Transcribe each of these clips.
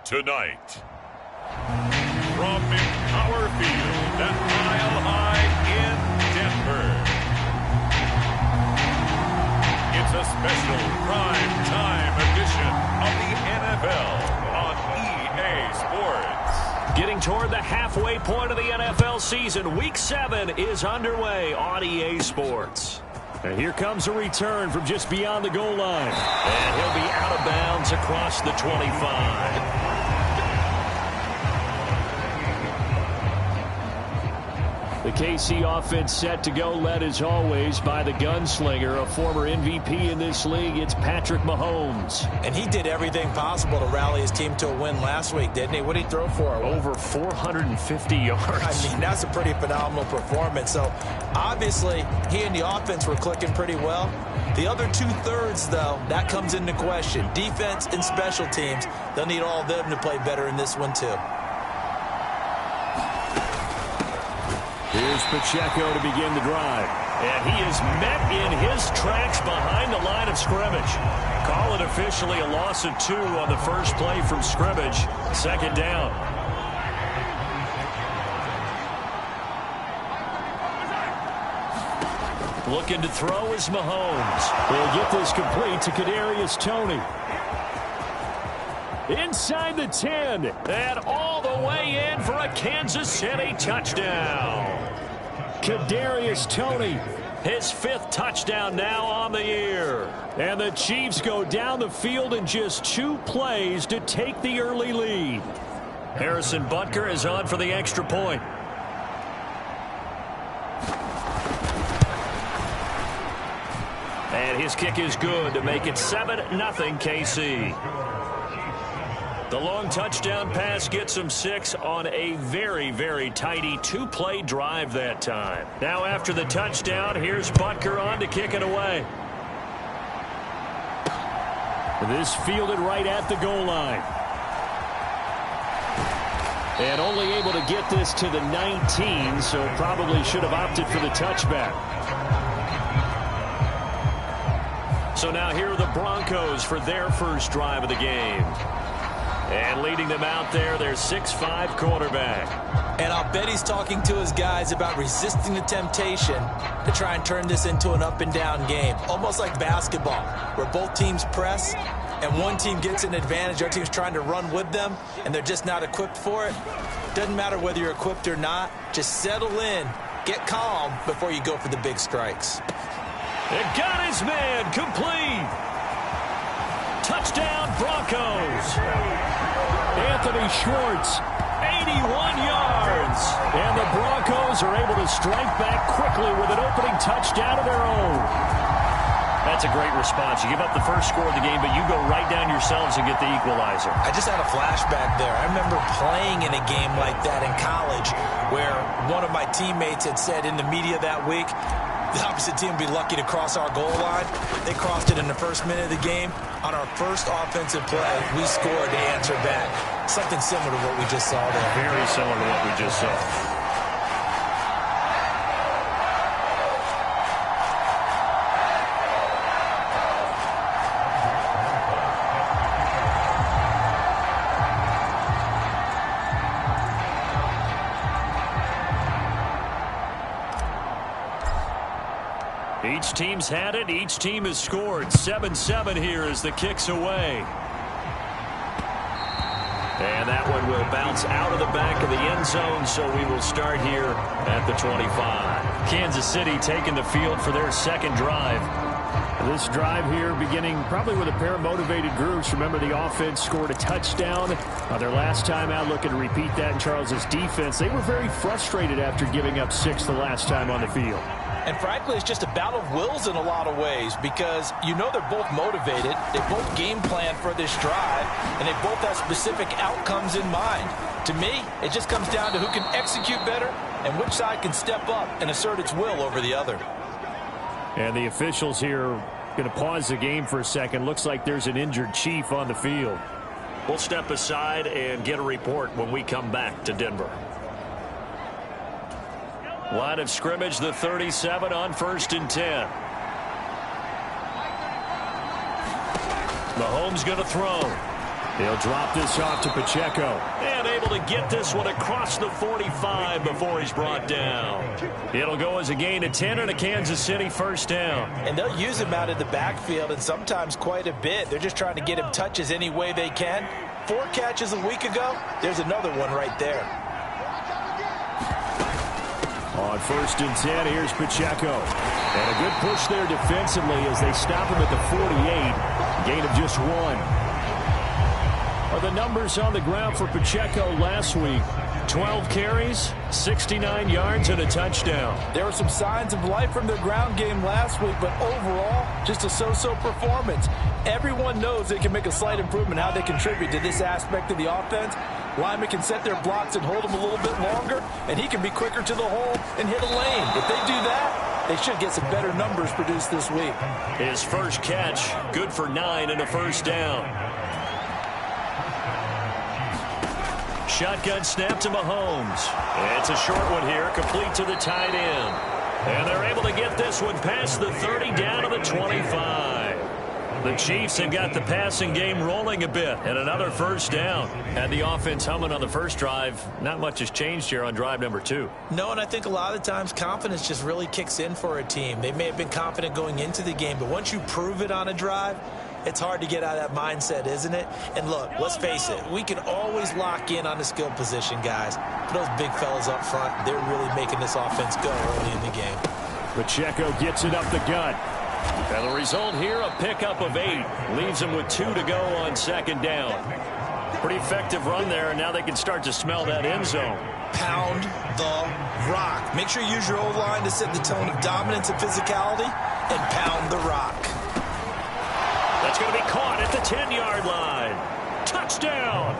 Tonight, from Power Field at Mile High in Denver, it's a special prime time edition of the NFL on EA Sports. Getting toward the halfway point of the NFL season, Week 7 is underway on EA Sports. And here comes a return from just beyond the goal line. And he'll be out of bounds across the 25. The KC offense set to go, led as always by the gunslinger, a former MVP in this league. It's Patrick Mahomes. And he did everything possible to rally his team to a win last week, didn't he? What did he throw for? Over 450 yards. I mean, that's a pretty phenomenal performance. So, obviously, he and the offense were clicking pretty well. The other two-thirds, though, that comes into question. Defense and special teams, they'll need all of them to play better in this one, too. Here's Pacheco to begin the drive. And he is met in his tracks behind the line of scrimmage. Call it officially a loss of 2 on the first play from scrimmage. Second down. Looking to throw is Mahomes. He'll get this complete to Kadarius Toney. Inside the 10, and all the way in for a Kansas City touchdown. Kadarius Toney, his 5th touchdown now on the year. And the Chiefs go down the field in just 2 plays to take the early lead. Harrison Butker is on for the extra point. And his kick is good to make it 7-0 KC. The long touchdown pass gets him 6 on a very, very tidy 2-play drive that time. Now after the touchdown, here's Butker on to kick it away. This fielded right at the goal line. And only able to get this to the 19, so probably should have opted for the touchback. So now here are the Broncos for their first drive of the game. And leading them out there, their 6'5" quarterback. And I'll bet he's talking to his guys about resisting the temptation to try and turn this into an up-and-down game. Almost like basketball, where both teams press, and one team gets an advantage, the other team's trying to run with them, and they're just not equipped for it. Doesn't matter whether you're equipped or not. Just settle in, get calm before you go for the big strikes. It got his man complete. Touchdown, Broncos. Anthony Schwartz, 81 yards. And the Broncos are able to strike back quickly with an opening touchdown of their own. That's a great response. You give up the first score of the game, but you go right down yourselves and get the equalizer. I just had a flashback there. I remember playing in a game like that in college where one of my teammates had said in the media that week, the opposite team would be lucky to cross our goal line. They crossed it in the first minute of the game. On our first offensive play, we scored to answer back. Something similar to what we just saw there. Very similar to what we just saw. Each team's had it. Each team has scored. 7-7 here as the kick's away. And that one will bounce out of the back of the end zone, so we will start here at the 25. Kansas City taking the field for their second drive. This drive here beginning probably with a pair of motivated groups. Remember, the offense scored a touchdown their last time out, looking to repeat that in Charles's defense. They were very frustrated after giving up 6 the last time on the field. And frankly, it's just a battle of wills in a lot of ways because you know they're both motivated. They both game plan for this drive, and they both have specific outcomes in mind. To me, it just comes down to who can execute better and which side can step up and assert its will over the other. And the officials here going to pause the game for a second. Looks like there's an injured Chief on the field. We'll step aside and get a report when we come back to Denver. Line of scrimmage, the 37 on 1st and 10. Mahomes going to throw. He'll drop this off to Pacheco. And able to get this one across the 45 before he's brought down. It'll go as a gain of 10 and a Kansas City first down. And they'll use him out in the backfield and sometimes quite a bit. They're just trying to get him touches any way they can. 4 catches a week ago. There's another one right there. On 1st and 10, here's Pacheco. And a good push there defensively as they stop him at the 48. Gain of just 1. Are the numbers on the ground for Pacheco last week? 12 carries, 69 yards, and a touchdown. There were some signs of life from their ground game last week, but overall, just a so-so performance. Everyone knows they can make a slight improvement how they contribute to this aspect of the offense. Linemen can set their blocks and hold them a little bit longer, and he can be quicker to the hole and hit a lane. If they do that, they should get some better numbers produced this week. His first catch, good for 9 and a first down. Shotgun snap to Mahomes. It's a short one here, complete to the tight end. And they're able to get this one past the 30 down to the 25. The Chiefs have got the passing game rolling a bit, and another first down. Had the offense humming on the first drive. Not much has changed here on drive number 2. No, and I think a lot of times confidence just really kicks in for a team. They may have been confident going into the game, but once you prove it on a drive, it's hard to get out of that mindset, isn't it? And look, let's face it, we can always lock in on the skill position, guys. But those big fellas up front, they're really making this offense go early in the game. Pacheco gets it up the gut. And the result here, a pickup of 8. Leaves him with 2 to go on 2nd down. Pretty effective run there, and now they can start to smell that end zone. Pound the rock. Make sure you use your O-line to set the tone of dominance and physicality, and pound the rock. That's going to be caught at the 10-yard line. Touchdown!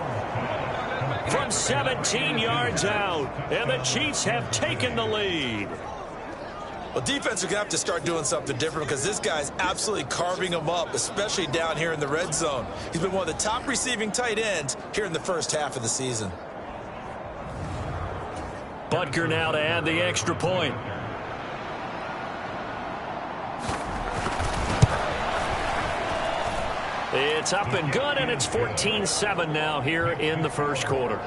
From 17 yards out, and the Chiefs have taken the lead. Well, defense are going to have to start doing something different because this guy's absolutely carving them up, especially down here in the red zone. He's been one of the top receiving tight ends here in the first half of the season. Butker now to add the extra point. It's up and good, and it's 14-7 now here in the first quarter.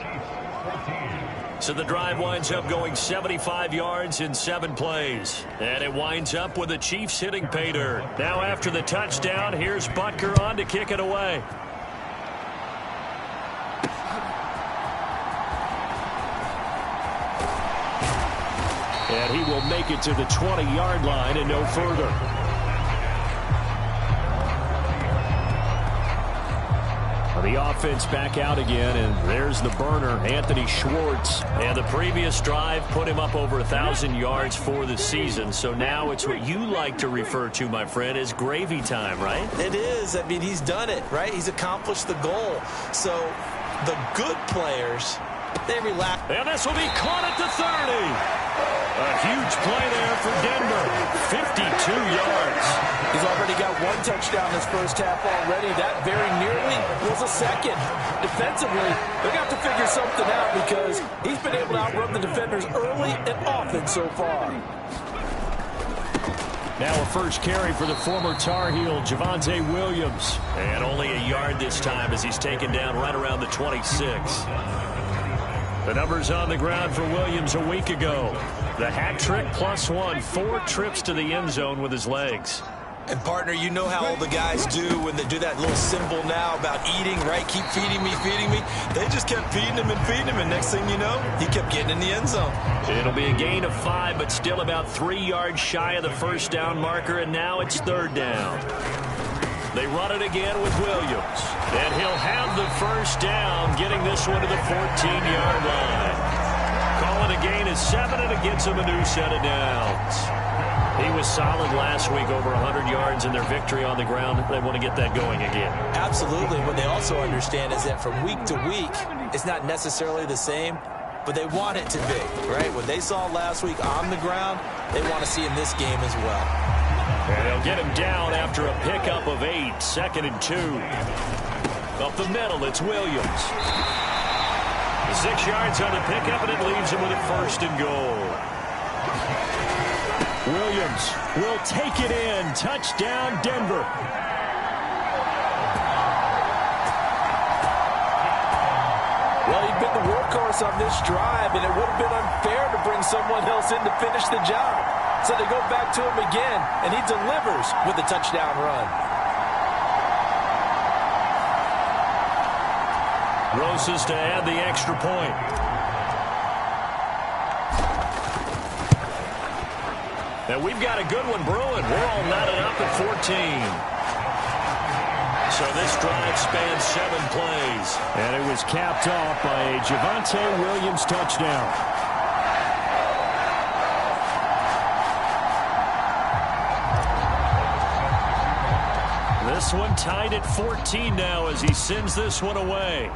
So the drive winds up going 75 yards in 7 plays. And it winds up with the Chiefs hitting pay dirt. Now after the touchdown, here's Butker on to kick it away. And he will make it to the 20-yard line and no further. The offense back out again, and there's the burner, Anthony Schwartz. And the previous drive put him up over 1,000 yards for the season. So now it's what you like to refer to, my friend, as gravy time, right? It is. I mean, he's done it, right? He's accomplished the goal. So the good players, they relax. And this will be caught at the 30. A huge play there for Denver. 52 yards. He's already got 1 touchdown this first half already. That very nearly was a second. Defensively, they're going to have to figure something out because he's been able to outrun the defenders early and often so far. Now a first carry for the former Tar Heel, Javonte Williams. And only a yard this time as he's taken down right around the 26. The numbers on the ground for Williams a week ago. The hat trick +1, 4 trips to the end zone with his legs. And, partner, you know how all the guys do when they do that little symbol now about eating, right? Keep feeding me, feeding me. They just kept feeding him, and next thing you know, he kept getting in the end zone. It'll be a gain of 5, but still about 3 yards shy of the first down marker, and now it's 3rd down. They run it again with Williams. And he'll have the first down, getting this one to the 14-yard line. Calling a gain of 7, and it gets him a new set of downs. He was solid last week, over 100 yards in their victory on the ground. They want to get that going again. Absolutely. What they also understand is that from week to week, it's not necessarily the same, but they want it to be, right? What they saw last week on the ground, they want to see in this game as well. And they'll get him down after a pickup of 8, 2nd and 2. Up the middle, it's Williams. 6 yards on the pickup, and it leaves him with a 1st and goal. Williams will take it in. Touchdown, Denver. workhorse on this drive, and it would have been unfair to bring someone else in to finish the job. So they go back to him again, and he delivers with a touchdown run. Roses to add the extra point. And we've got a good one brewing. We're all knotted up at 14. So this drive spans 7 plays. And it was capped off by a Javonte Williams touchdown. This one tied at 14 now as he sends this one away.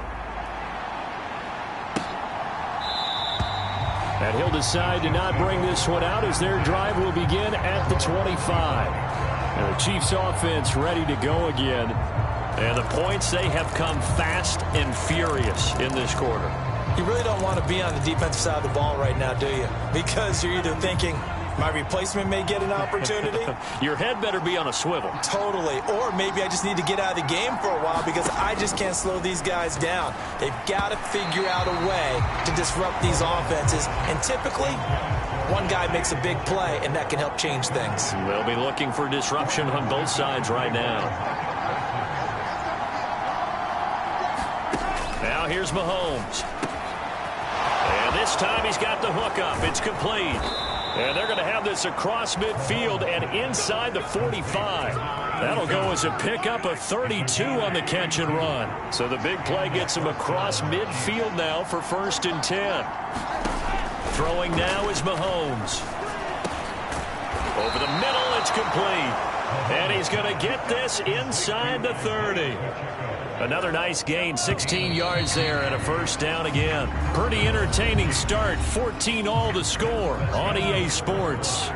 And he'll decide to not bring this one out as their drive will begin at the 25. And the Chiefs offense ready to go again. And the points, they have come fast and furious in this quarter. You really don't want to be on the defensive side of the ball right now, do you? Because you're either thinking, my replacement may get an opportunity. Your head better be on a swivel. Totally. Or maybe I just need to get out of the game for a while because I just can't slow these guys down. They've got to figure out a way to disrupt these offenses. And typically, one guy makes a big play, and that can help change things. They'll be looking for disruption on both sides right now. Now here's Mahomes. And this time he's got the hook up. It's complete. And they're going to have this across midfield and inside the 45. That'll go as a pickup of 32 on the catch and run. So the big play gets him across midfield now for 1st and 10. Throwing now is Mahomes. Over the middle, it's complete. And he's going to get this inside the 30. Another nice gain, 16 yards there and a 1st down again. Pretty entertaining start, 14 all to score on EA Sports.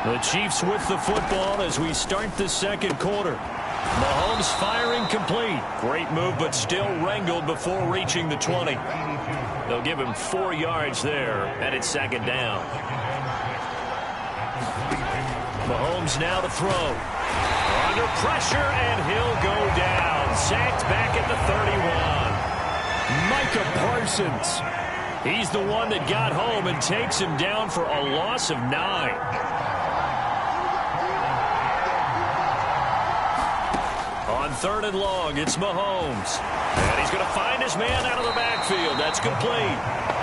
The Chiefs with the football as we start the 2nd quarter. Mahomes firing complete. Great move, but still wrangled before reaching the 20. They'll give him 4 yards there, and it's 2nd down. Mahomes now to throw. Under pressure, and he'll go down. Sacked back at the 31. Micah Parsons. He's the one that got home and takes him down for a loss of 9. On 3rd and long, it's Mahomes. And he's going to find his man out of the backfield. That's complete.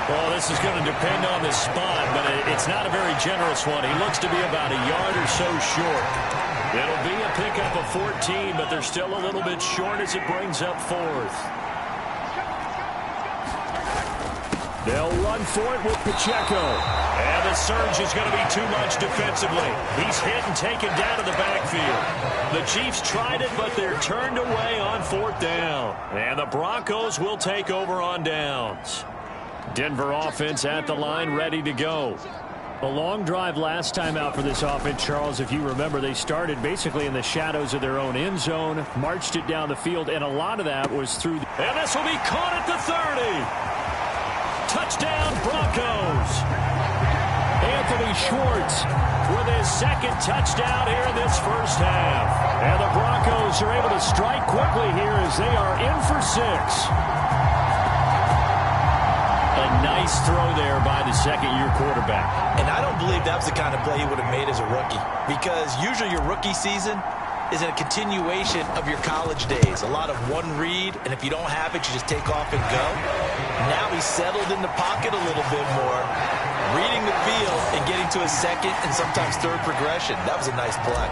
Well, this is going to depend on the spot, but it's not a very generous one. He looks to be about a yard or so short. It'll be a pickup of 14, but they're still a little bit short as it brings up 4th. They'll run for it with Pacheco. And the surge is going to be too much defensively. He's hit and taken down to the backfield. The Chiefs tried it, but they're turned away on 4th down. And the Broncos will take over on downs. Denver offense at the line, ready to go. A long drive last time out for this offense, Charles. If you remember, they started basically in the shadows of their own end zone, marched it down the field, and a lot of that was through. And this will be caught at the 30. Touchdown, Broncos. Anthony Schwartz with his 2nd touchdown here in this 1st half. And the Broncos are able to strike quickly here as they are in for 6. A nice throw there by the 2nd-year quarterback. And I don't believe that was the kind of play he would have made as a rookie. Because usually your rookie season is a continuation of your college days. A lot of one read, and if you don't have it, you just take off and go. Now he's settled in the pocket a little bit more, reading the field and getting to his 2nd and sometimes 3rd progression. That was a nice play.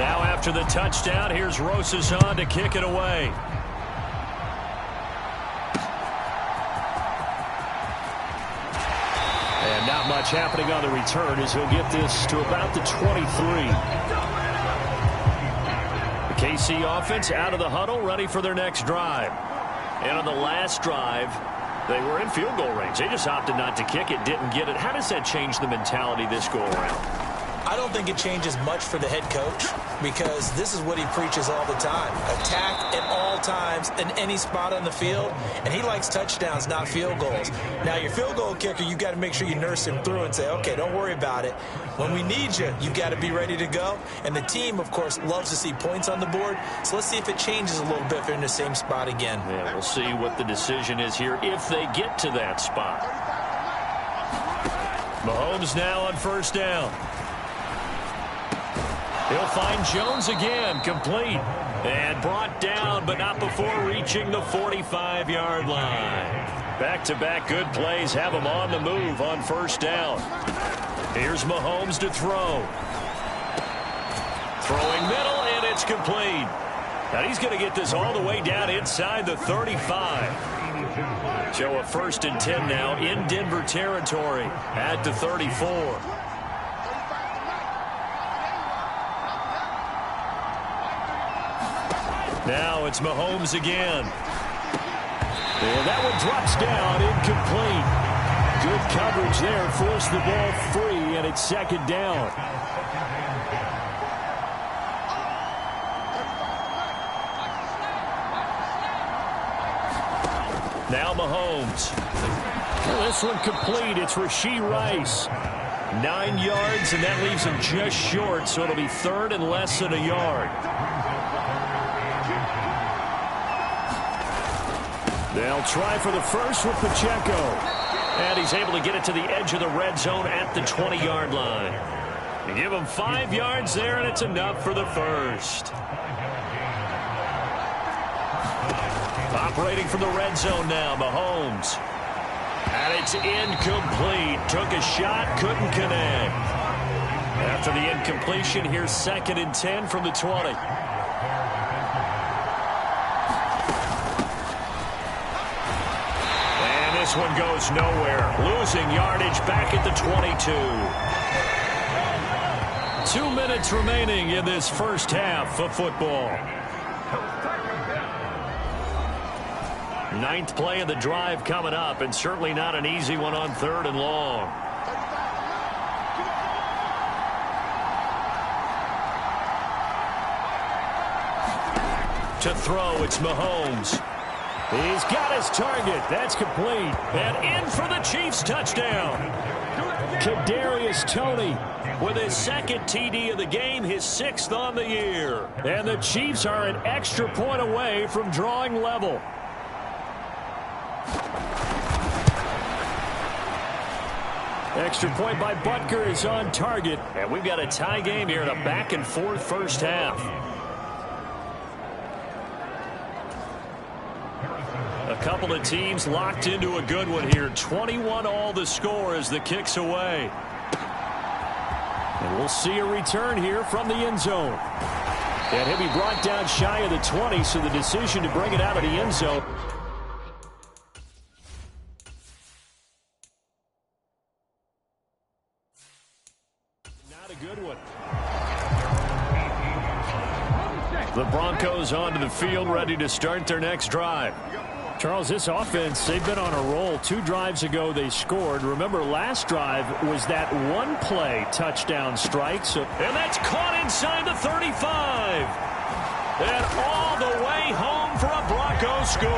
Now after the touchdown, here's Roses on to kick it away. And not much happening on the return as he'll get this to about the 23. The KC offense out of the huddle, ready for their next drive. And on the last drive, they were in field goal range. They just opted not to kick it, didn't get it. How does that change the mentality this go around? I don't think it changes much for the head coach because this is what he preaches all the time. Attack at all times in any spot on the field, and he likes touchdowns, not field goals. Now, your field goal kicker, you've got to make sure you nurse him through and say, okay, don't worry about it. When we need you, you've got to be ready to go. And the team, of course, loves to see points on the board. So let's see if it changes a little bit if they're in the same spot again. Yeah, we'll see what the decision is here if they get to that spot. Mahomes now on first down. He'll find Jones again, complete. And brought down, but not before reaching the 45-yard line. Back-to-back good plays have him on the move on first down. Here's Mahomes to throw. Throwing middle, and it's complete. Now he's going to get this all the way down inside the 35. So a 1st and 10 now in Denver territory at the 34. Now it's Mahomes again. And that one drops down, incomplete. Good coverage there, forced the ball free, and it's 2nd down. Now Mahomes. Well, this one complete. It's Rashee Rice. 9 yards, and that leaves him just short, so it'll be 3rd and less than a yard. They'll try for the first with Pacheco. And he's able to get it to the edge of the red zone at the 20-yard line. You give him 5 yards there, and it's enough for the first. Operating from the red zone now, Mahomes. And it's incomplete. Took a shot, couldn't connect. After the incompletion, here's 2nd and 10 from the 20. This one goes nowhere. Losing yardage back at the 22. 2 minutes remaining in this first half of football. 9th play of the drive coming up, and certainly not an easy one on 3rd and long. To throw, it's Mahomes. He's got his target. That's complete. And in for the Chiefs touchdown. Kadarius Toney with his 2nd TD of the game, his 6th on the year. And the Chiefs are an extra point away from drawing level. Extra point by Butker is on target. And we've got a tie game here in a back-and-forth first half. A couple of teams locked into a good one here. 21 all the score as the kick's away. And we'll see a return here from the end zone. And he'll be brought down shy of the 20, so the decision to bring it out of the end zone. Not a good one. The Broncos onto the field, ready to start their next drive. Charles, this offense, they've been on a roll. 2 drives ago, they scored. Remember, last drive was that one-play touchdown strike. And that's caught inside the 35. And all the way home for a Bronco score.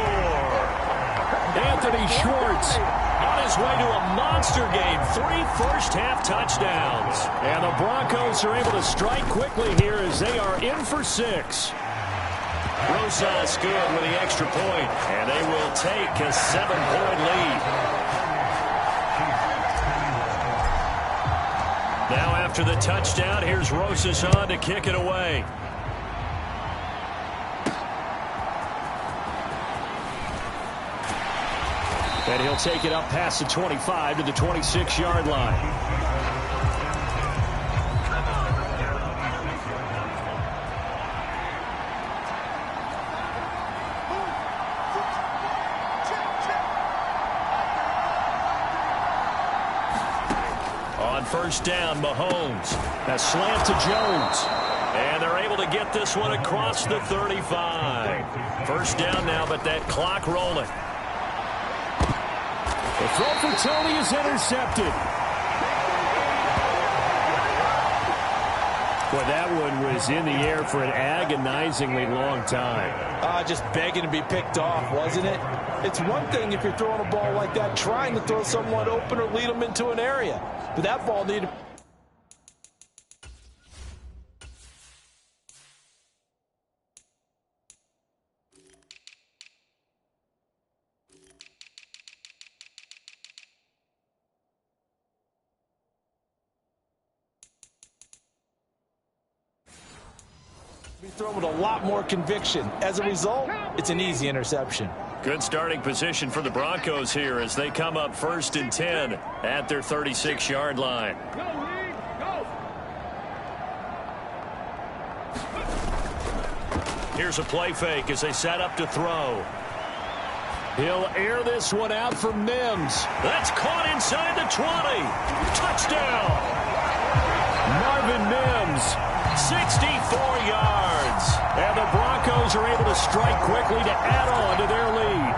Anthony Schwartz on his way to a monster game. 3 first-half touchdowns. And the Broncos are able to strike quickly here as they are in for 6. Rosas good with the extra point, and they will take a 7-point lead. Now after the touchdown, here's Rosas on to kick it away. And he'll take it up past the 25 to the 26-yard line. First down, Mahomes. A slant to Jones. And they're able to get this one across the 35. First down now, but that clock rolling. The throw for Toney is intercepted. Boy, that one was in the air for an agonizingly long time. Just begging to be picked off, wasn't it? It's one thing if you're throwing a ball like that, trying to throw someone open or lead them into an area. But that ball needed... be thrown with a lot more conviction. As a result, it's an easy interception. Good starting position for the Broncos here as they come up 1st and 10 at their 36-yard line. Here's a play fake as they set up to throw. He'll air this one out for Mims. That's caught inside the 20. Touchdown. Marvin Mims, 64 yards. and the Broncos are able to strike quickly to add on to their lead.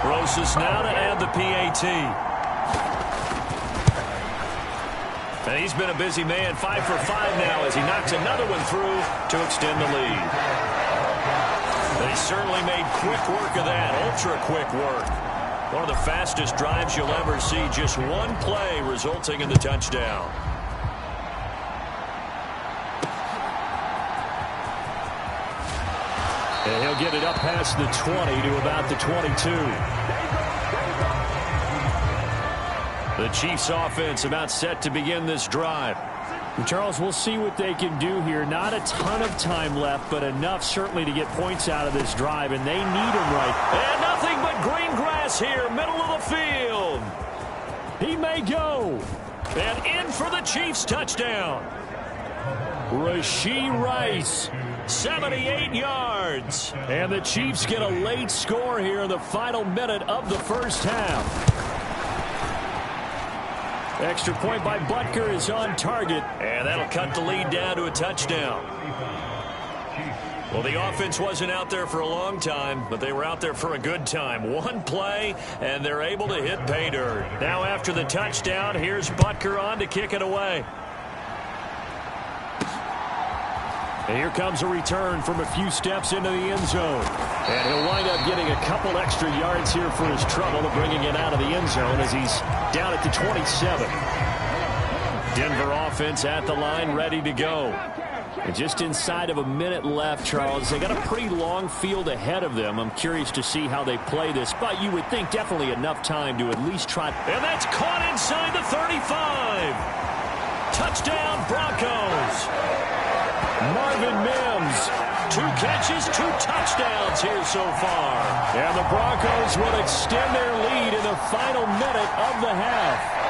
Rosas now to add the PAT. And he's been a busy man, 5 for 5 now as he knocks another one through to extend the lead. They certainly made quick work of that, ultra-quick work. One of the fastest drives you'll ever see, just one play resulting in the touchdown. And he'll get it up past the 20 to about the 22. The Chiefs offense about set to begin this drive. And Charles, we'll see what they can do here. Not a ton of time left, but enough certainly to get points out of this drive, and they need them right. And nothing but green grass here, middle of the field. He may go. And in for the Chiefs touchdown. Rashee Rice. 78 yards. And the Chiefs get a late score here in the final minute of the first half. Extra point by Butker is on target. And that'll cut the lead down to a touchdown. Well, the offense wasn't out there for a long time, but they were out there for a good time. One play, and they're able to hit pay dirt. Now after the touchdown, here's Butker on to kick it away. And here comes a return from a few steps into the end zone. And he'll wind up getting a couple extra yards here for his trouble of bringing it out of the end zone as he's down at the 27. Denver offense at the line, ready to go. And just inside of a minute left, Charles. They got a pretty long field ahead of them. I'm curious to see how they play this, but you would think definitely enough time to at least try. And that's caught inside the 35. Touchdown, Broncos. Marvin Mims. 2 catches, 2 touchdowns here so far. And the Broncos will extend their lead in the final minute of the half.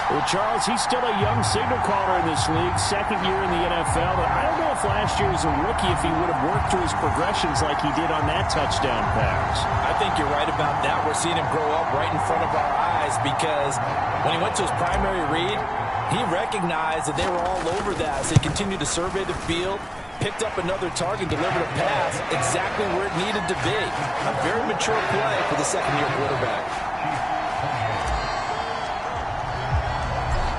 Well, Charles, he's still a young signal caller in this league, second year in the NFL. But I don't know if last year as a rookie, if he would have worked through his progressions like he did on that touchdown pass. I think you're right about that. We're seeing him grow up right in front of our eyes because when he went to his primary read, he recognized that they were all over that. So he continued to survey the field, picked up another target, delivered a pass exactly where it needed to be. A very mature play for the second-year quarterback.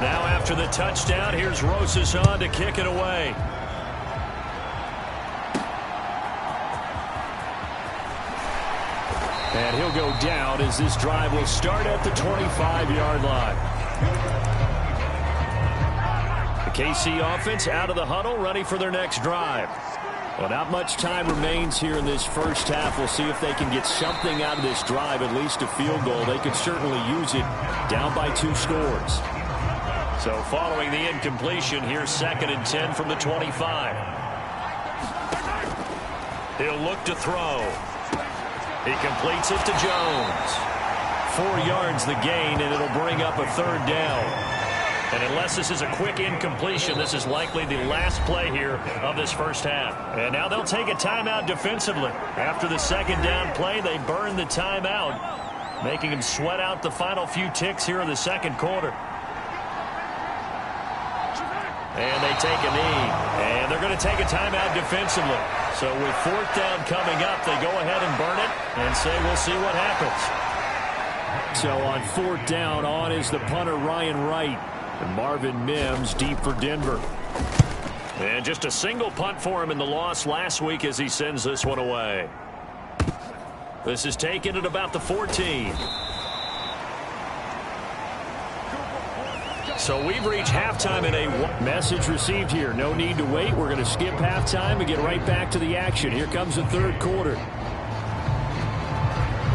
Now after the touchdown, here's Rosas on to kick it away. And he'll go down as this drive will start at the 25-yard line. The KC offense out of the huddle, ready for their next drive. Well, not much time remains here in this first half. We'll see if they can get something out of this drive, at least a field goal. They could certainly use it down by 2 scores. So following the incompletion, here's 2nd and 10 from the 25. He'll look to throw. He completes it to Jones. 4 yards the gain, and it'll bring up a 3rd down. And unless this is a quick incompletion, this is likely the last play here of this first half. And now they'll take a timeout defensively. After the 2nd down play, they burn the timeout, making them sweat out the final few ticks here in the 2nd quarter. And they take a knee. And they're going to take a timeout defensively. So with 4th down coming up, they go ahead and burn it and say we'll see what happens. So on 4th down, on is the punter Ryan Wright. And Marvin Mims deep for Denver. And just a single punt for him in the loss last week as he sends this one away. This is taken at about the 14. So we've reached halftime in a message received here. No need to wait. We're going to skip halftime and get right back to the action. Here comes the third quarter.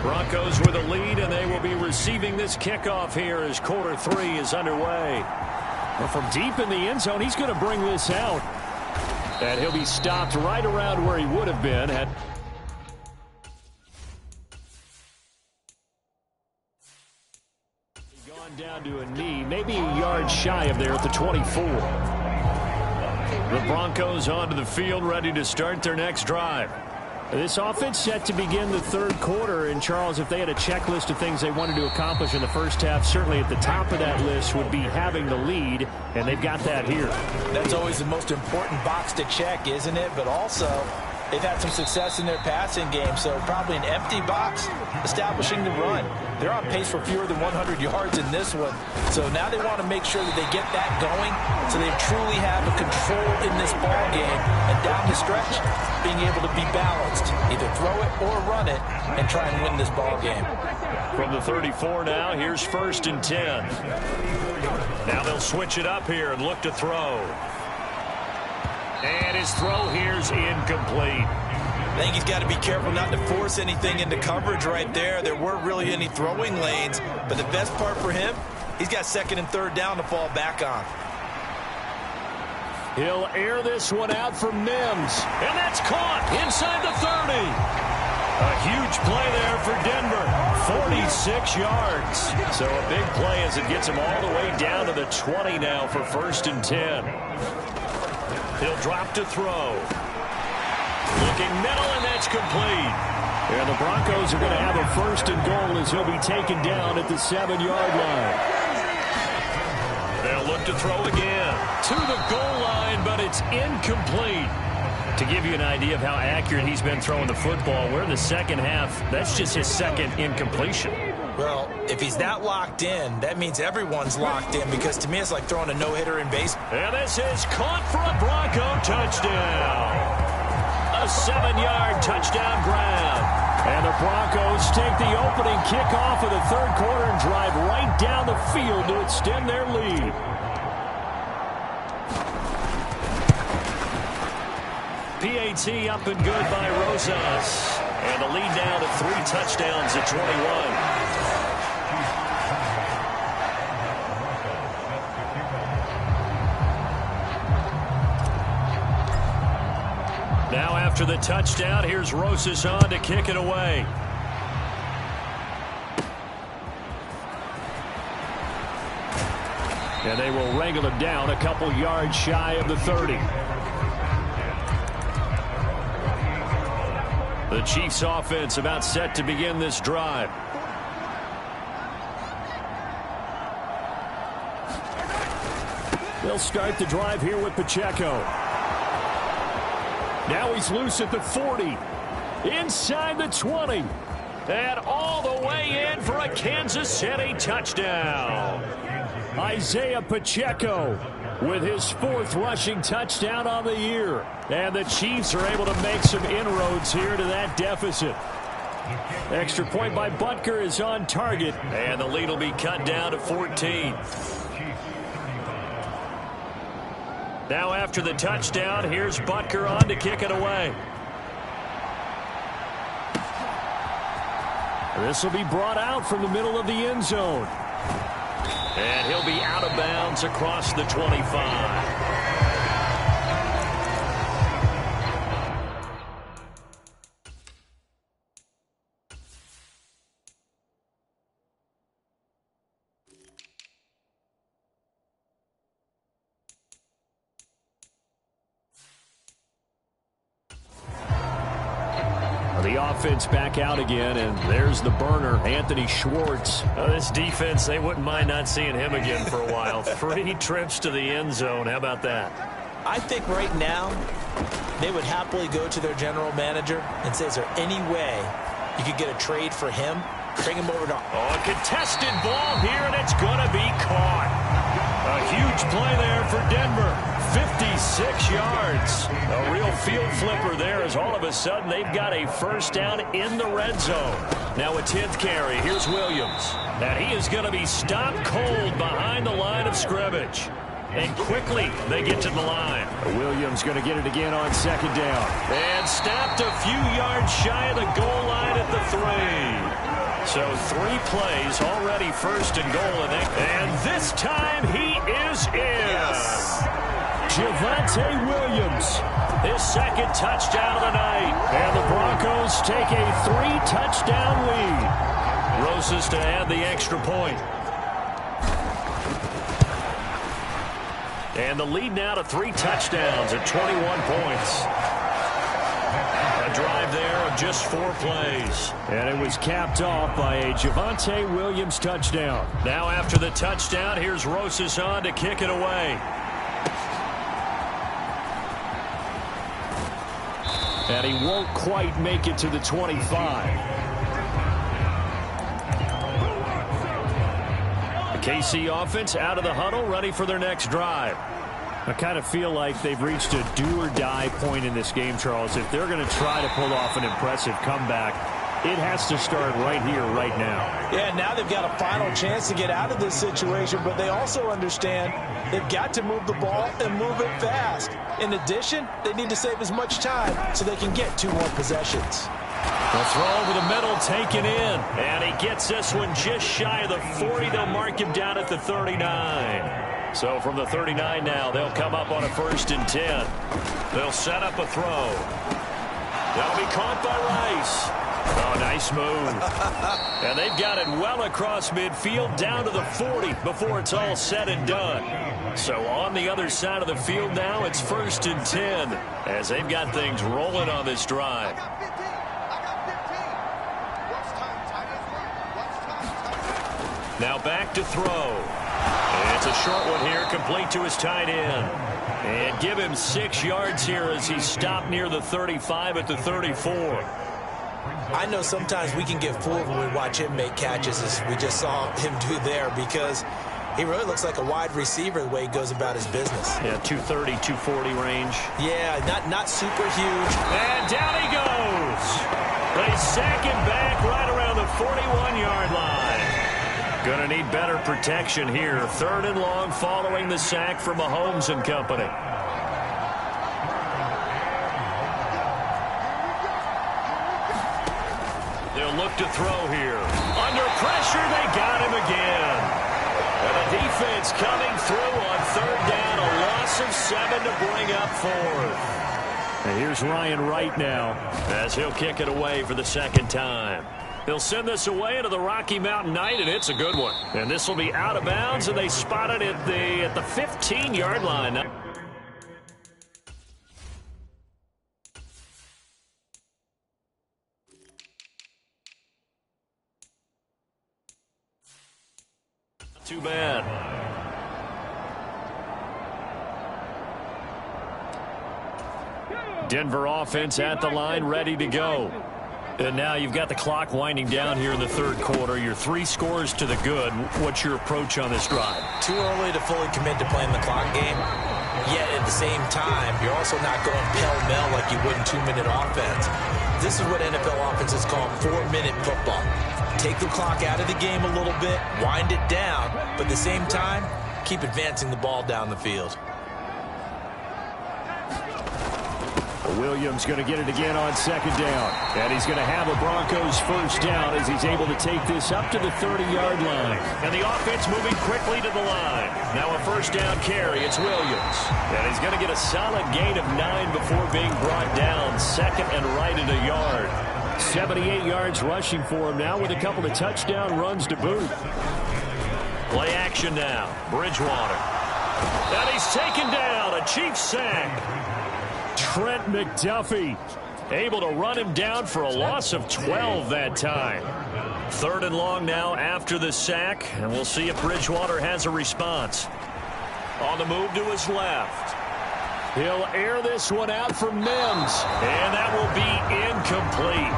Broncos with a lead, and they will be receiving this kickoff here as quarter 3 is underway. Well, from deep in the end zone, he's going to bring this out. And he'll be stopped right around where he would have been had gone down to a knee, maybe a yard shy of there at the 24. The Broncos onto the field, ready to start their next drive. This offense set to begin the third quarter. And, Charles, if they had a checklist of things they wanted to accomplish in the first half, certainly at the top of that list would be having the lead, and they've got that here. That's always the most important box to check, isn't it? But also, they've had some success in their passing game, so probably an empty box establishing the run. They're on pace for fewer than 100 yards in this one, so now they want to make sure that they get that going so they truly have a control in this ball game, and down the stretch, being able to be balanced, either throw it or run it, and try and win this ball game. From the 34 now, here's 1st and 10. Now they'll switch it up here and look to throw. And his throw here's incomplete. I think he's got to be careful not to force anything into coverage right there. There weren't really any throwing lanes, but the best part for him, he's got 2nd and 3rd down to fall back on. He'll air this one out for Mims. And that's caught inside the 30. A huge play there for Denver. 46 yards. So a big play as it gets him all the way down to the 20 now for 1st and 10. He'll drop to throw. Looking middle, and that's complete. And the Broncos are going to have a 1st and goal as he'll be taken down at the 7-yard line. They'll look to throw again. To the goal line, but it's incomplete. To give you an idea of how accurate he's been throwing the football, we're in the second half. That's just his 2nd incompletion. Well, if he's not locked in, that means everyone's locked in, because to me it's like throwing a no-hitter in baseball. And this is caught for a Bronco touchdown. A 7-yard touchdown grab. And the Broncos take the opening kickoff of the third quarter and drive right down the field to extend their lead. PAT up and good by Rosas. And the lead down to 3 touchdowns at 21. Now after the touchdown, here's Rosas on to kick it away. And they will wrangle him down a couple yards shy of the 30. The Chiefs offense about set to begin this drive. They'll start the drive here with Pacheco. Now he's loose at the 40. Inside the 20. And all the way in for a Kansas City touchdown. Isaiah Pacheco with his 4th rushing touchdown on the year. And the Chiefs are able to make some inroads here to that deficit. Extra point by Butker is on target. And the lead will be cut down to 14. Now after the touchdown, here's Butker on to kick it away. This will be brought out from the middle of the end zone. And he'll be out of bounds across the 25. The offense back out again, and there's the burner, Anthony Schwartz. This defense, they wouldn't mind not seeing him again for a while. 3 trips to the end zone. How about that? I think right now they would happily go to their general manager and say, is there any way you could get a trade for him? Bring him over to... Oh, a contested ball here, and it's going to be caught. A huge play there for Denver. 56 yards. A real field flipper there as all of a sudden they've got a first down in the red zone. Now a 10th carry. Here's Williams. And he is going to be stopped cold behind the line of scrimmage. And quickly they get to the line. Williams going to get it again on second down. And snapped a few yards shy of the goal line at the 3. So 3 plays already first and goal. And this time he is in. Yes. Javonte Williams. His second touchdown of the night. And the Broncos take a 3-touchdown lead. Roses to add the extra point. And the lead now to 3 touchdowns at 21 points. A drive there of just 4 plays. And it was capped off by a Javonte Williams touchdown. Now after the touchdown, here's Roses on to kick it away. And he won't quite make it to the 25. KC offense out of the huddle, ready for their next drive. I kind of feel like they've reached a do-or-die point in this game, Charles. If they're going to try to pull off an impressive comeback, it has to start right here, right now. Yeah, now they've got a final chance to get out of this situation, but they also understand they've got to move the ball and move it fast. In addition, they need to save as much time so they can get 2 more possessions. The throw over the middle taken in. And he gets this one just shy of the 40. They'll mark him down at the 39. So from the 39 now, they'll come up on a 1st and 10. They'll set up a throw. That'll be caught by Rice. Oh, nice move. And they've got it well across midfield down to the 40 before it's all said and done. So on the other side of the field now, it's 1st and 10 as they've got things rolling on this drive. Now back to throw. And it's a short one here, complete to his tight end. And give him 6 yards here as he's stopped near the 35 at the 34. I know sometimes we can get fooled when we watch him make catches, as we just saw him do there, because he really looks like a wide receiver the way he goes about his business. Yeah, 230, 240 range. Yeah, not super huge. And down he goes. They sack him back right around the 41-yard line. Going to need better protection here. 3rd and long following the sack from Mahomes and company. They'll look to throw here. Under pressure, they got him again. And the defense coming through on 3rd down. A loss of 7 to bring up 4th. And here's Ryan Wright now, as he'll kick it away for the 2nd time. They'll send this away into the Rocky Mountain Night, and it's a good one. And this will be out of bounds, and they spot it at the 15-yard line. Too bad. Denver offense at the line, ready to go. And now you've got the clock winding down here in the 3rd quarter. You're 3 scores to the good. What's your approach on this drive? Too early to fully commit to playing the clock game. Yet at the same time, you're also not going pell-mell like you would in 2-minute offense. This is what NFL offenses call 4-minute football. Take the clock out of the game a little bit, wind it down, but at the same time, keep advancing the ball down the field. Williams going to get it again on 2nd down. And he's going to have a Broncos 1st down as he's able to take this up to the 30-yard line. And the offense moving quickly to the line. Now a 1st down carry. It's Williams. And he's going to get a solid gain of 9 before being brought down. 2nd and right at a yard. 78 yards rushing for him now with a couple of touchdown runs to boot. Play action now. Bridgewater. And he's taken down. A Chiefs sack. Trent McDuffie able to run him down for a loss of 12 that time. 3rd and long now after the sack, and we'll see if Bridgewater has a response. On the move to his left. He'll air this one out for Mims. And that will be incomplete.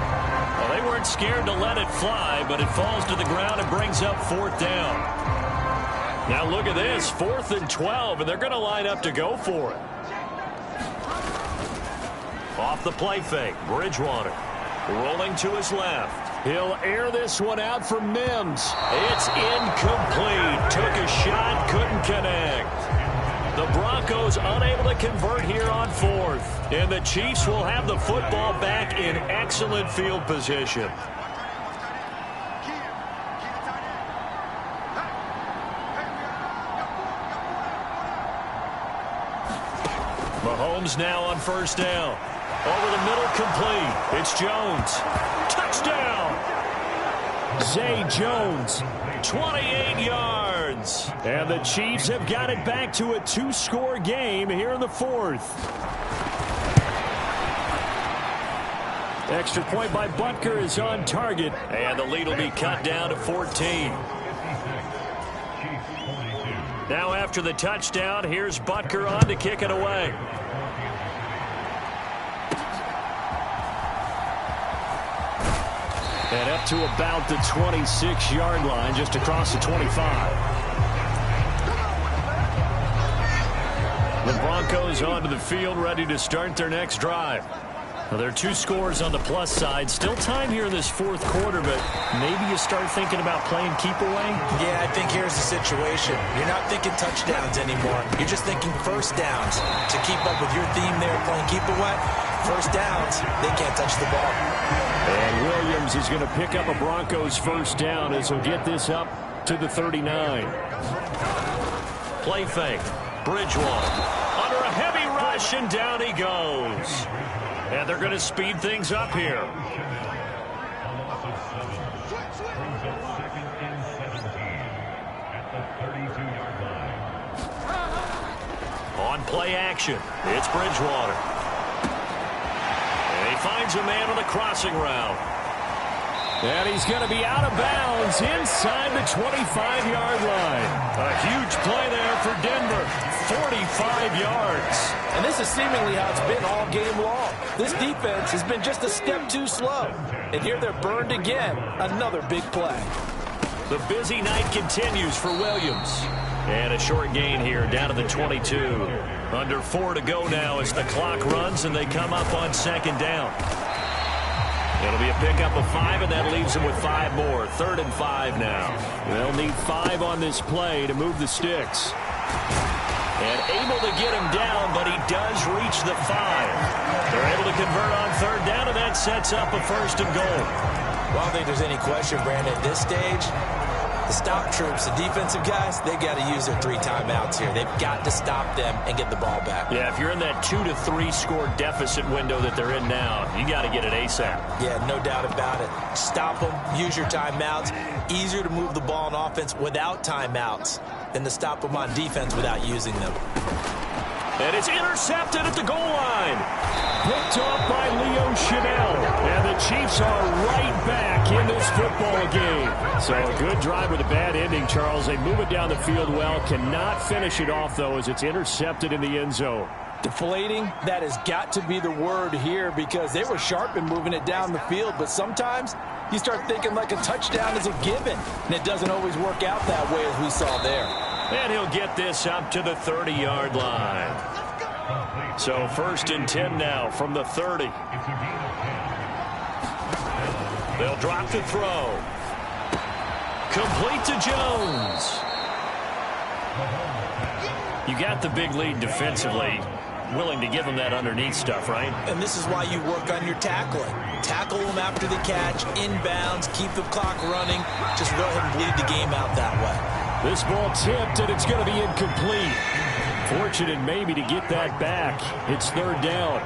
Well, they weren't scared to let it fly, but it falls to the ground and brings up 4th down. Now look at this, 4th and 12, and they're going to line up to go for it. Off the play fake, Bridgewater rolling to his left. He'll air this one out for Mims. It's incomplete. Took a shot, couldn't connect. The Broncos unable to convert here on 4th. And the Chiefs will have the football back in excellent field position. Mahomes now on 1st down. Over the middle, complete. It's Jones. Touchdown! Zay Jones. 28 yards. And the Chiefs have got it back to a 2-score game here in the 4th. Extra point by Butker is on target. And the lead will be cut down to 14. Now after the touchdown, here's Butker on to kick it away. And up to about the 26-yard line, just across the 25. The Broncos onto the field, ready to start their next drive. Well, there are 2 scores on the plus side. Still time here in this 4th quarter, but maybe you start thinking about playing keep away? Yeah, I think here's the situation. You're not thinking touchdowns anymore. You're just thinking first downs. To keep up with your theme there, playing keep away, first downs, they can't touch the ball. And Williams is going to pick up a Broncos first down as he'll get this up to the 39. Play fake. Bridgewater under a heavy rush, and down he goes. And they're going to speed things up here. On play action, it's Bridgewater. And he finds a man on the crossing route. And he's going to be out of bounds inside the 25-yard line. A huge play there for Denver. 45 yards. And this is seemingly how it's been all game long. This defense has been just a step too slow. And here they're burned again. Another big play. The busy night continues for Williams. And a short gain here down to the 22. Under 4 to go now as the clock runs and they come up on 2nd down. It'll be a pickup of 5, and that leaves them with 5 more. 3rd and 5 now. They'll need 5 on this play to move the sticks. And able to get him down, but he does reach the 5. They're able to convert on 3rd down, and that sets up a 1st and goal. Well, I don't think there's any question, Brandon, at this stage. The stop troops, the defensive guys, they've got to use their 3 timeouts here. They've got to stop them and get the ball back. Yeah, if you're in that 2 to 3 score deficit window that they're in now, you got to get it ASAP. Yeah, no doubt about it. Stop them, use your timeouts. Easier to move the ball on offense without timeouts than to stop them on defense without using them. And it's intercepted at the goal line. Picked off by Leo Chanel. And the Chiefs are right back in this football game. So a good drive with a bad ending, Charles. They move it down the field well. Cannot finish it off, though, as it's intercepted in the end zone. Deflating, that has got to be the word here because they were sharp in moving it down the field. But sometimes you start thinking like a touchdown is a given. And it doesn't always work out that way as we saw there. And he'll get this up to the 30-yard line. So 1st and 10 now from the 30. They'll drop to throw. Complete to Jones. You got the big lead defensively. Willing to give them that underneath stuff, right? And this is why you work on your tackling. Tackle them after the catch, inbounds, keep the clock running. Just go ahead and bleed the game out that way. This ball tipped, and it's going to be incomplete. Fortunate maybe to get that back. It's 3rd down.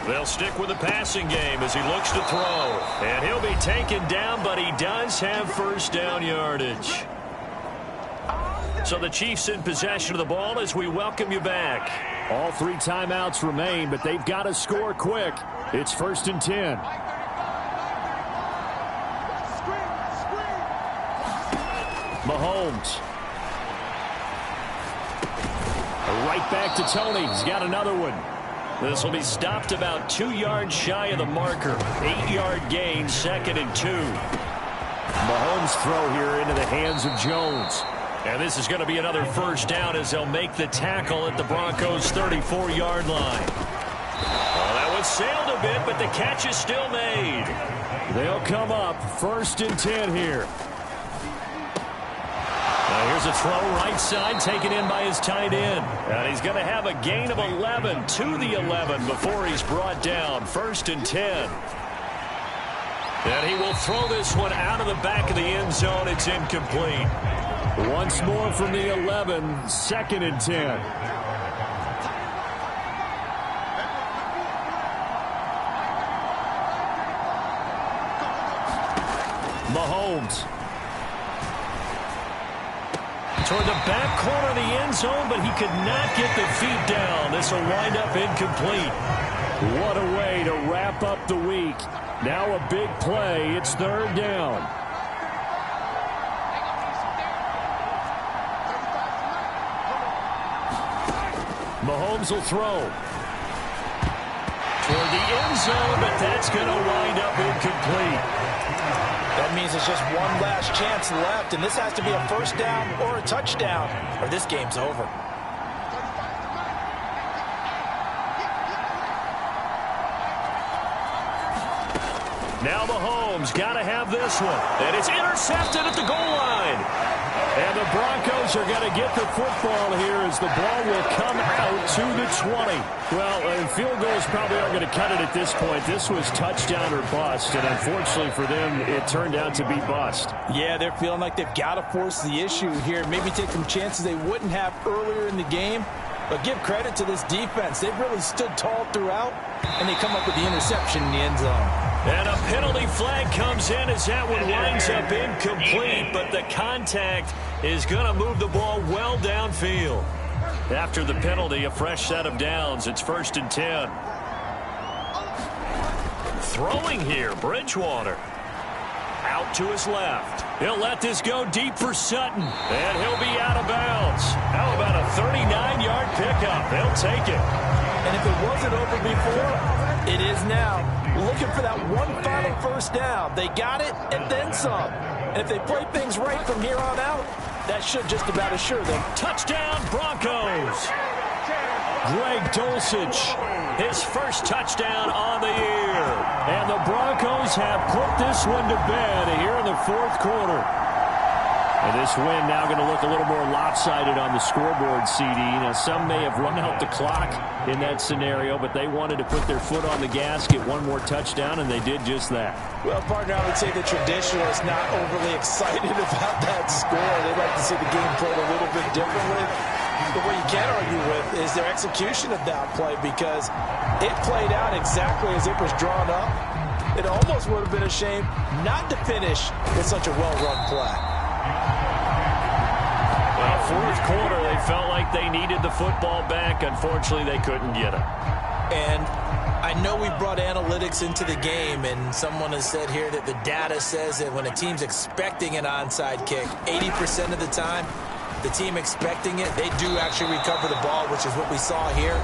They'll stick with the passing game as he looks to throw. And he'll be taken down, but he does have 1st down yardage. So the Chiefs in possession of the ball as we welcome you back. All 3 timeouts remain, but they've got to score quick. It's 1st and 10. Mahomes. Right back to Tony. He's got another one. This will be stopped about 2 yards shy of the marker. 8-yard gain, 2nd and 2. Mahomes' throw here into the hands of Jones. And this is going to be another first down as they'll make the tackle at the Broncos' 34-yard line. Well, that one sailed a bit, but the catch is still made. They'll come up 1st and 10 here. Now here's a throw right side taken in by his tight end. And he's going to have a gain of 11 to the 11 before he's brought down. 1st and 10. And he will throw this one out of the back of the end zone. It's incomplete. Once more from the 11, 2nd and 10. Mahomes. Toward the back corner of the end zone, but he could not get the feet down. This will wind up incomplete. What a way to wrap up the week. Now a big play. It's 3rd down. Mahomes will throw. Toward the end zone, but that's going to wind up incomplete. That means it's just one last chance left, and this has to be a first down or a touchdown, or this game's over. Now Mahomes got to have this one. And it's intercepted at the goal line. And the Broncos are going to get the football here as the ball will come out to the 20. Well, field goals probably aren't going to cut it at this point. This was touchdown or bust, and unfortunately for them, it turned out to be bust. Yeah, they're feeling like they've got to force the issue here. Maybe take some chances they wouldn't have earlier in the game. But give credit to this defense. They've really stood tall throughout, and they come up with the interception in the end zone. And a penalty flag comes in as that one winds up incomplete, but the contact is going to move the ball well downfield. After the penalty, a fresh set of downs. It's 1st and 10. Throwing here, Bridgewater. Out to his left. He'll let this go deep for Sutton, and he'll be out of bounds. How about a 39-yard pickup? They'll take it. And if it wasn't over before, it is now. Looking for that one final first down. They got it and then some. And if they play things right from here on out, that should just about assure them. Touchdown, Broncos. Greg Dulcich, his first touchdown on the year. And the Broncos have put this one to bed here in the 4th quarter. And this win now going to look a little more lopsided on the scoreboard, CD. Now, some may have run out the clock in that scenario, but they wanted to put their foot on the gas, get one more touchdown, and they did just that. Well, partner, I would say the traditionalists not overly excited about that score. They'd like to see the game played a little bit differently. But what you can't argue with is their execution of that play, because it played out exactly as it was drawn up. It almost would have been a shame not to finish with such a well-run play. Well, 4th quarter, they felt like they needed the football back. Unfortunately, they couldn't get it. And I know we brought analytics into the game, and someone has said here that the data says that when a team's expecting an onside kick, 80% of the time, the team expecting it, they do actually recover the ball, which is what we saw here.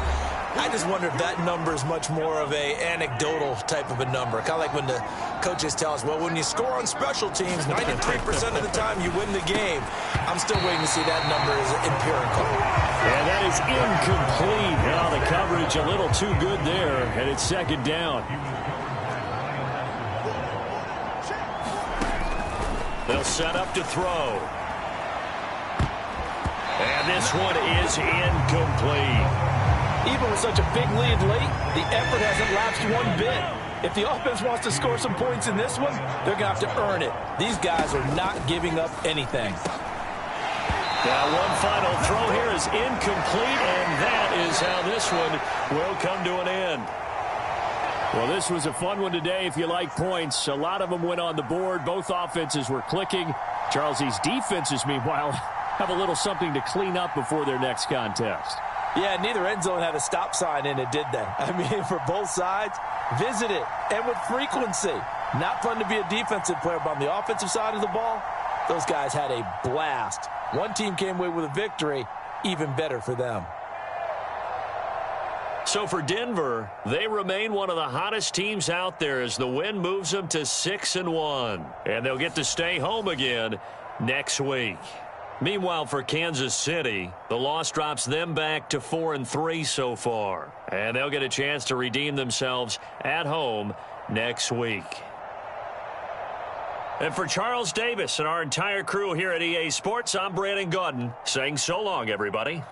I just wonder if that number is much more of a anecdotal type of a number. Kind of like when the coaches tell us, well, when you score on special teams, 93% of the time you win the game. I'm still waiting to see that number is empirical. And that is incomplete. Now the coverage a little too good there, and it's 2nd down. They'll set up to throw. And this one is incomplete. Even with such a big lead late, the effort hasn't lapsed one bit. If the offense wants to score some points in this one, they're going to have to earn it. These guys are not giving up anything. Now one final throw here is incomplete, and that is how this one will come to an end. Well, this was a fun one today if you like points. A lot of them went on the board. Both offenses were clicking. Charles, these defenses, meanwhile, have a little something to clean up before their next contest. Yeah, neither end zone had a stop sign in it, did they? I mean, for both sides, visit it, and with frequency. Not fun to be a defensive player, but on the offensive side of the ball, those guys had a blast. One team came away with a victory, even better for them. So for Denver, they remain one of the hottest teams out there as the win moves them to 6-1. And they'll get to stay home again next week. Meanwhile, for Kansas City, the loss drops them back to 4-3 so far. And they'll get a chance to redeem themselves at home next week. And for Charles Davis and our entire crew here at EA Sports, I'm Brandon Gaudin saying so long, everybody.